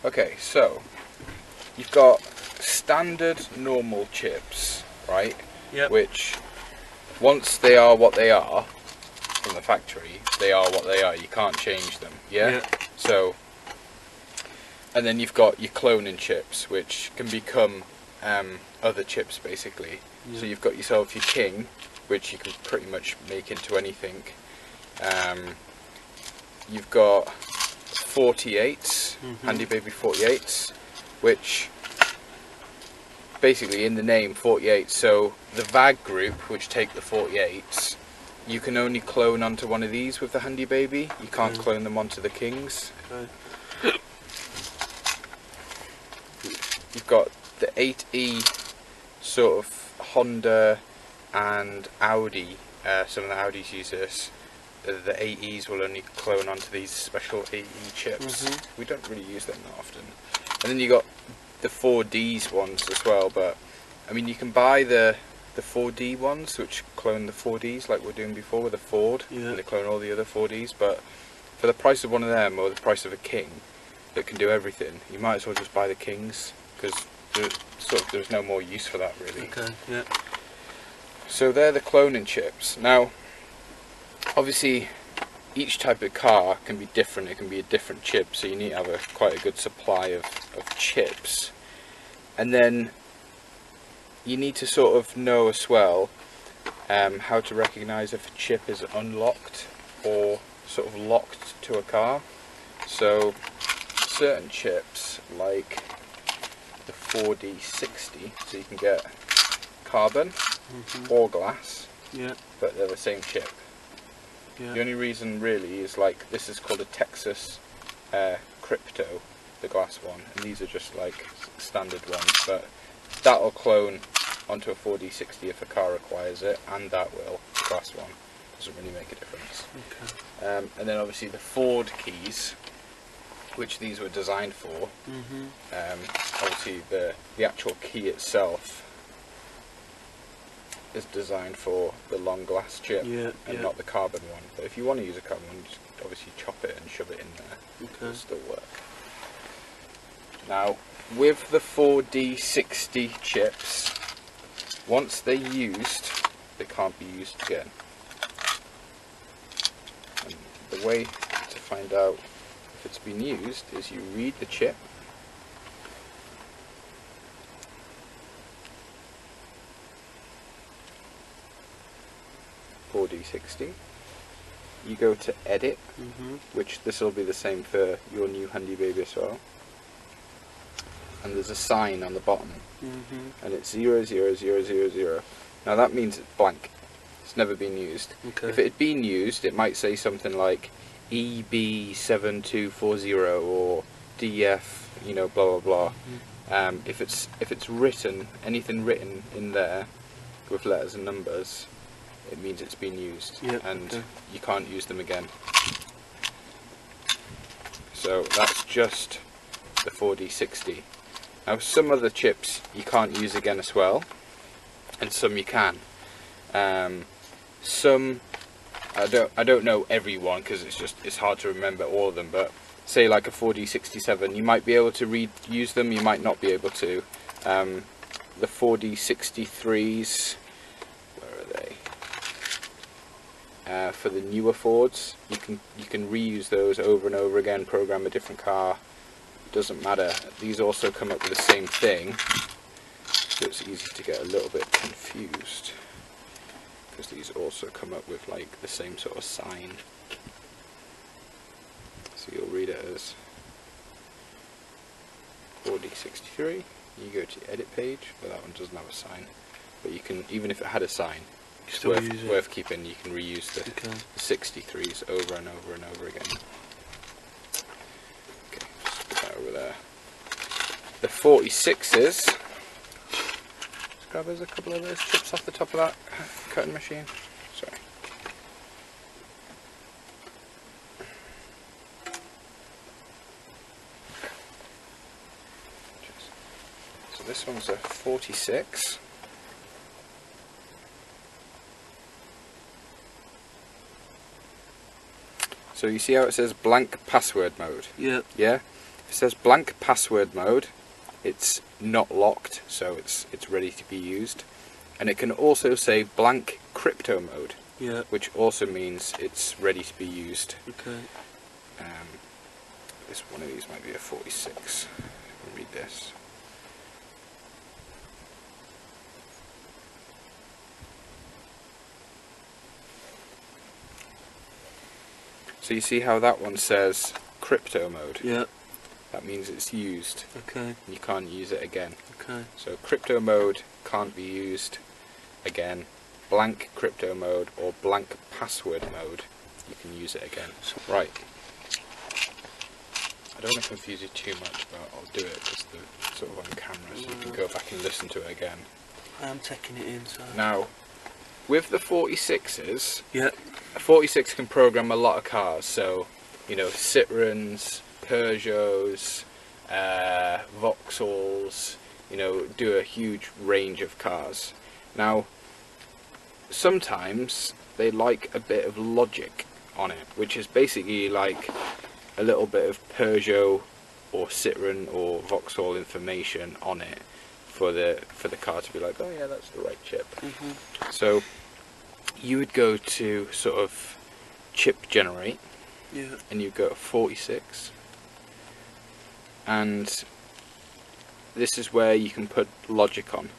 Okay, so you've got standard normal chips, right? Yep. Which, once they are what they are from the factory, they are what they are. You can't change them. Yeah. Yep. So, and then you've got your cloning chips, which can become other chips basically. Yep. So you've got yourself your King, which you can pretty much make into anything. You've got 48s, Handy Baby 48s, which basically in the name 48. So the VAG group, which take the 48s, you can only clone onto one of these with the Handy Baby. You can't clone them onto the Kings. Okay. You've got the 8E sort of Honda and Audi. Some of the Audis use this. The 8Es will only clone onto these special 8E chips. We don't really use them that often. And then you got the 4Ds ones as well, but I mean you can buy the 4D ones which clone the 4Ds like we were doing before with the Ford, and they clone all the other 4Ds, but for the price of one of them or the price of a King that can do everything, you might as well just buy the Kings, because there's no more use for that really. Okay, yeah. So they're the cloning chips. Now obviously each type of car can be different, it can be a different chip, so you need to have quite a good supply of chips. And then you need to sort of know as well how to recognise if a chip is unlocked or sort of locked to a car. So certain chips like the 4D60, so you can get carbon or glass, but they're the same chip. The only reason really is like this is called a Texas Crypto, the glass one, and these are just like standard ones, but that'll clone onto a 4D60 if a car requires it, and that will, the glass one, doesn't really make a difference. Okay. And then obviously the Ford keys, which these were designed for, obviously the actual key itself is designed for the long glass chip and not the carbon one. But if you want to use a carbon one, just obviously chop it and shove it in there. It'll still work. Now, with the 4D60 chips, once they're used, they can't be used again. And the way to find out if it's been used is you read the chip. D60. You go to edit, which this will be the same for your new Handy Baby as well. And there's a sign on the bottom, and it's 00000. Now that means it's blank. It's never been used. Okay. If it had been used, it might say something like EB7240 or DF, you know, blah blah blah. If it's written, anything written in there with letters and numbers, it means it's been used, and you can't use them again. So that's just the 4D60. Now some other chips you can't use again as well, and some you can. Some I don't know everyone because it's hard to remember all of them, but say like a 4D67, you might be able to reuse them, you might not be able to. The 4D63s, where are they? For the newer Fords, you can reuse those over and over again, program a different car, it doesn't matter. These also come up with the same thing, so it's easy to get a little bit confused, because these also come up with like the same sort of sign. So you'll read it as 4D63, you go to the edit page, but that one doesn't have a sign, but you can, even if it had a sign, it's worth keeping. You can reuse the 63s over and over and over again. Okay, just put that over there. The 46s, let's grab us a couple of those chips off the top of that cutting machine. Sorry. So this one's a 46. So you see how it says blank password mode? Yeah. Yeah? If it says blank password mode, it's not locked, so it's ready to be used. And it can also say blank crypto mode, Yeah. which also means it's ready to be used. Okay. This one of these might be a 46. I'll read this. So you see how that one says crypto mode? Yeah. That means it's used. Okay. You can't use it again. Okay. So crypto mode can't be used again. Blank crypto mode or blank password mode, you can use it again. Right. I don't want to confuse you too much, but I'll do it just sort of on camera so you can go back and listen to it again. I am taking it in, so... Now, with the 46s, Yeah. a 46 can program a lot of cars, so, you know, Citroens, Peugeots, Vauxhalls, you know, do a huge range of cars. Now, sometimes they like a bit of logic on it, which is basically like a little bit of Peugeot or Citroen or Vauxhall information on it for the car to be like, oh yeah, that's the right chip. So you would go to sort of chip generate, Yeah. and you go to 46, and this is where you can put logic on.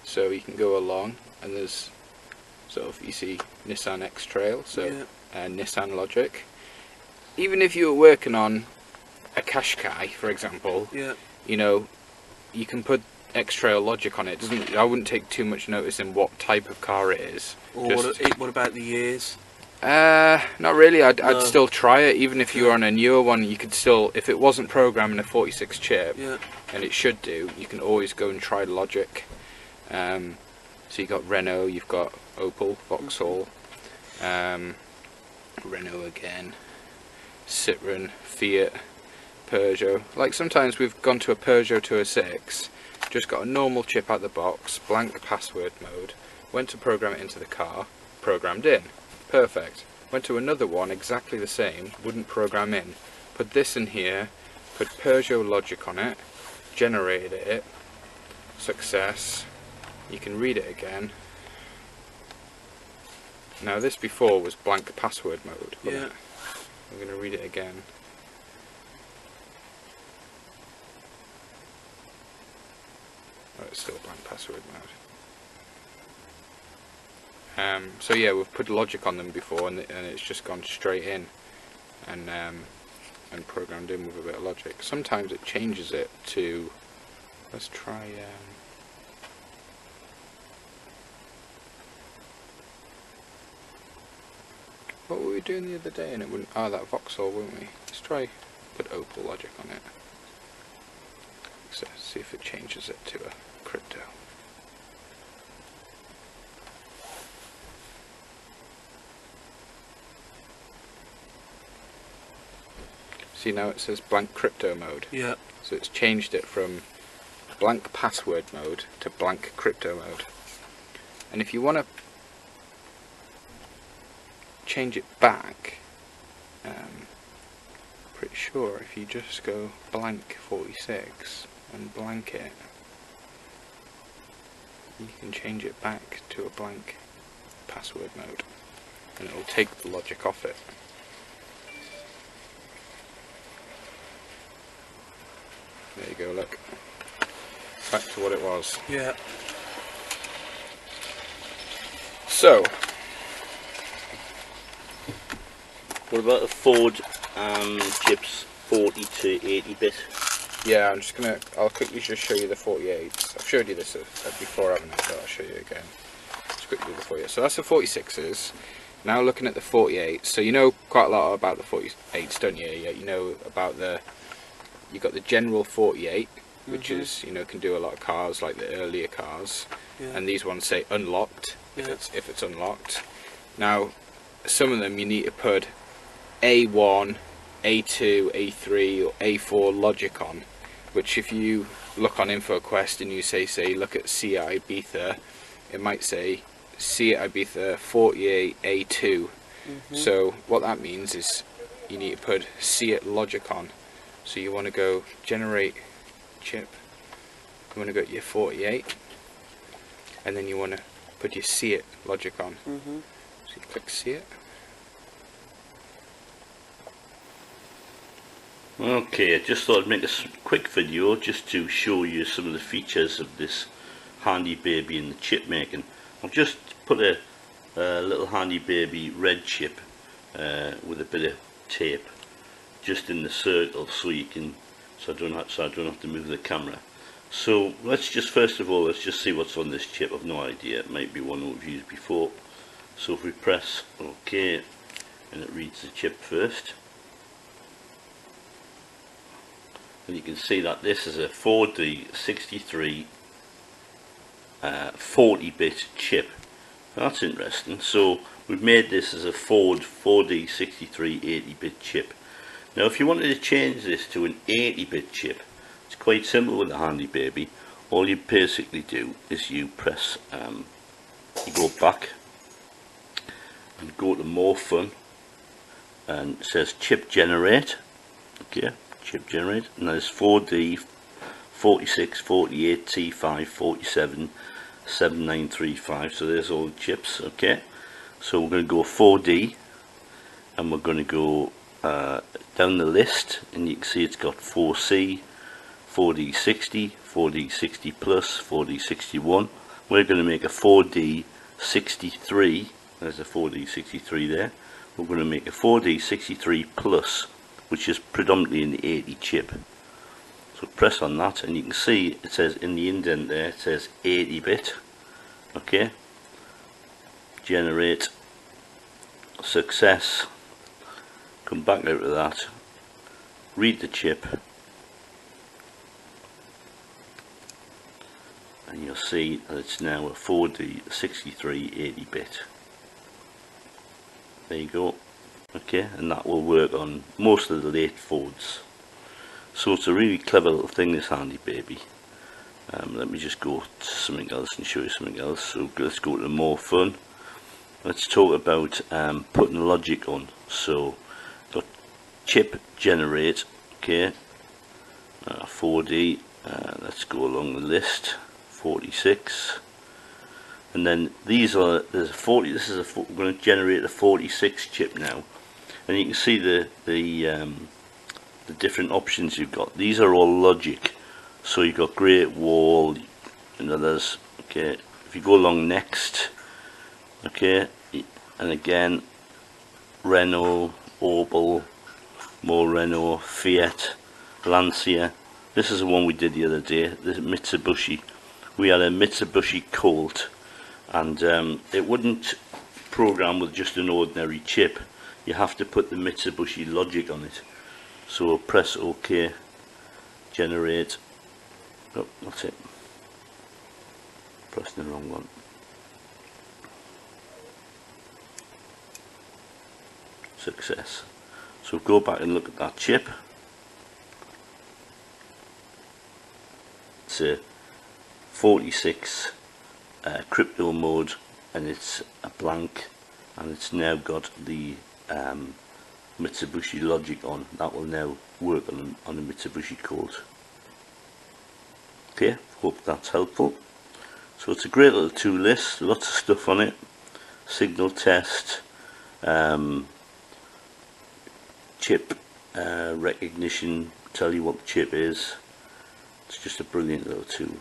So you can go along, and there's sort of, you see Nissan X-Trail, so Nissan logic. Even if you were working on a Qashqai, for example, Yeah. you know, you can put X-Trail logic on it. I wouldn't take too much notice in what type of car it is. Or what about the years? Not really. I'd No. still try it. Even if you were on a newer one, you could still, if it wasn't programming a 46 chip, Yeah. and it should do, you can always go and try logic. So you got Renault, you've got Opel, Vauxhall, Renault again, Citroen, Fiat, Peugeot. Like sometimes we've gone to a Peugeot 206, just got a normal chip out the box, blank password mode, went to program it into the car, programmed in. Perfect. Went to another one, exactly the same, wouldn't program in. Put this in here, put Peugeot logic on it, generated it, success. You can read it again. Now this before was blank password mode, wasn't Yeah. it? I'm going to read it again. Oh, it's still blank password mode. So yeah, we've put logic on them before, and it's just gone straight in, and programmed in with a bit of logic. Sometimes it changes it to. Let's try. What were we doing the other day? And it wouldn't. Ah, that Vauxhall, wouldn't we? Let's try put Opel logic on it. So see if it changes it to a crypto. See, now it says blank crypto mode. Yeah. So it's changed it from blank password mode to blank crypto mode. And if you want to change it back, pretty sure if you just go blank 46 and blank it, you can change it back to a blank password mode, and it will take the logic off it. There you go, look. Back to what it was. Yeah. So, what about the Ford chips 40 to 80-bit? yeah, I'll quickly just show you the 48s. I've showed you this before, haven't I? So I'll show you again. Just quickly the 48s. So that's the 46s. Now looking at the 48s. So you know quite a lot about the 48s, don't you? Yeah, you know about you got the general 48, which is, you know, can do a lot of cars like the earlier cars. Yeah. And these ones say unlocked Yeah. if it's unlocked. Now, some of them you need to put A1, A2, A3 or A4 logic on, which if you look on InfoQuest and you say look at Seat Ibiza, it might say Seat Ibiza 48 A2. So what that means is you need to put Seat logic on, So you want to go generate chip, you want to go to your 48, and then you want to put your see it logic on. So you click see it. Okay, I just thought I'd make a quick video just to show you some of the features of this handy baby in the chip making. I've just put a little handy baby red chip with a bit of tape just in the circle, so I don't have to move the camera. So let's just first of all let's just see what's on this chip. I've no idea, it might be one we've used before. So if we press OK and it reads the chip first, and you can see that this is a 4D63 40-bit chip. That's interesting. So we've made this as a 4D63 80-bit chip. Now if you wanted to change this to an 80-bit chip, it's quite simple with the handy baby. All you basically do is you press, you go back and go to more fun, and it says chip generate. Okay, chip generate, and there's 4D 46, 48, T5, 47, 7935. So there's all the chips. Okay, so we're going to go 4D, and we're going to go down the list, and you can see it's got 4C, 4D60, 4D60 plus, 4D61. We're going to make a 4D63. There's a 4D63 there. We're going to make a 4D63 plus, which is predominantly in the 80 chip. So press on that, and you can see it says in the indent there, it says 80-bit. Okay, generate, success. Come back out of that, read the chip, and you'll see that it's now a 4D63 80-bit. There you go. Okay, and that will work on most of the late Fords. So it's a really clever little thing, this handy baby. Let me just go to something else and show you something else. So let's go to more fun. Let's talk about putting logic on. So got chip generate. Okay, 4D. Let's go along the list. 46. And then these are, there's a 40. This is we're going to generate a 46 chip now, and you can see the different options you've got. These are all logic. So you've got Great Wall and others. Okay, if you go along next, okay, and again, Renault, Opel, more Renault, Fiat, Lancia. This is the one we did the other day. This Mitsubishi. We had a Mitsubishi Colt, and it wouldn't program with just an ordinary chip. You have to put the Mitsubishi logic on it. So press OK, generate. Oh, that's it. Pressed the wrong one. Success. So go back and look at that chip. It's a 46 crypto mode, and it's a blank, and it's now got the Mitsubishi logic on. That will now work on a Mitsubishi Colt. Okay, hope that's helpful. So it's a great little tool list, lots of stuff on it. Signal test, chip recognition, tell you what the chip is. It's just a brilliant little tool.